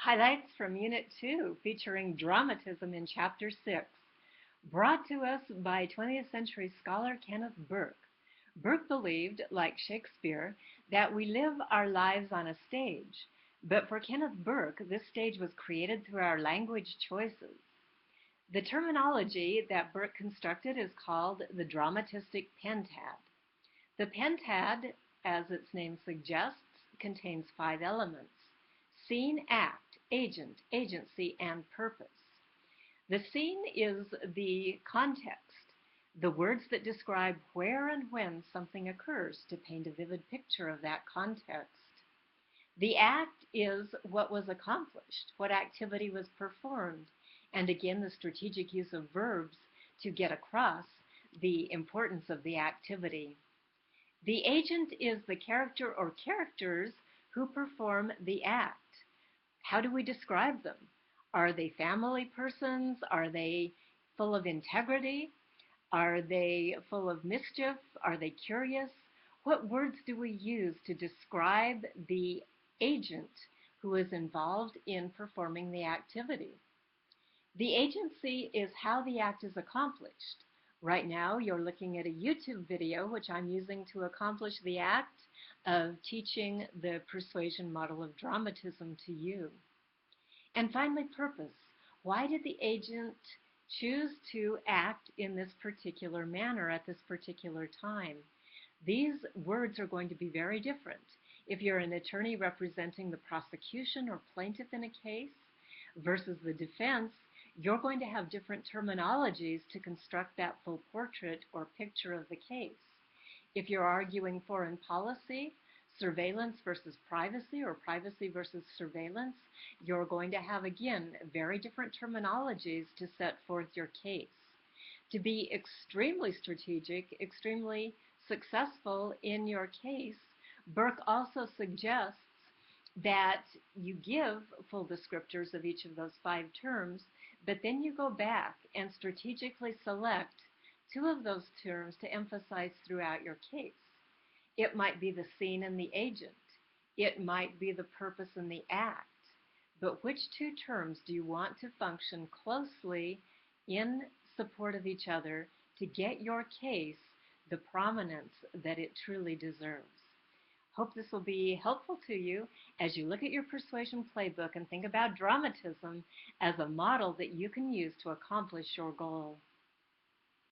Highlights from Unit 2 featuring Dramatism in Chapter 6, brought to us by 20th century scholar Kenneth Burke. Burke believed, like Shakespeare, that we live our lives on a stage, but for Kenneth Burke, this stage was created through our language choices. The terminology that Burke constructed is called the dramatistic pentad. The pentad, as its name suggests, contains 5 elements: scene, act, agent, agency, and purpose. The scene is the context, the words that describe where and when something occurs to paint a vivid picture of that context. The act is what was accomplished, what activity was performed, and again the strategic use of verbs to get across the importance of the activity. The agent is the character or characters who perform the act. How do we describe them? Are they family persons? Are they full of integrity? Are they full of mischief? Are they curious? What words do we use to describe the agent who is involved in performing the activity? The agency is how the act is accomplished. Right now, you're looking at a YouTube video, which I'm using to accomplish the act of teaching the persuasion model of dramatism to you. And finally, purpose. Why did the agent choose to act in this particular manner at this particular time? These words are going to be very different. If you're an attorney representing the prosecution or plaintiff in a case versus the defense, you're going to have different terminologies to construct that full portrait or picture of the case. If you're arguing foreign policy, surveillance versus privacy, or privacy versus surveillance, you're going to have, again, very different terminologies to set forth your case. To be extremely strategic, extremely successful in your case, Burke also suggests that you give full descriptors of each of those 5 terms, but then you go back and strategically select 2 of those terms to emphasize throughout your case. It might be the scene and the agent. It might be the purpose and the act. But which 2 terms do you want to function closely in support of each other to get your case the prominence that it truly deserves? Hope this will be helpful to you as you look at your persuasion playbook and think about dramatism as a model that you can use to accomplish your goal.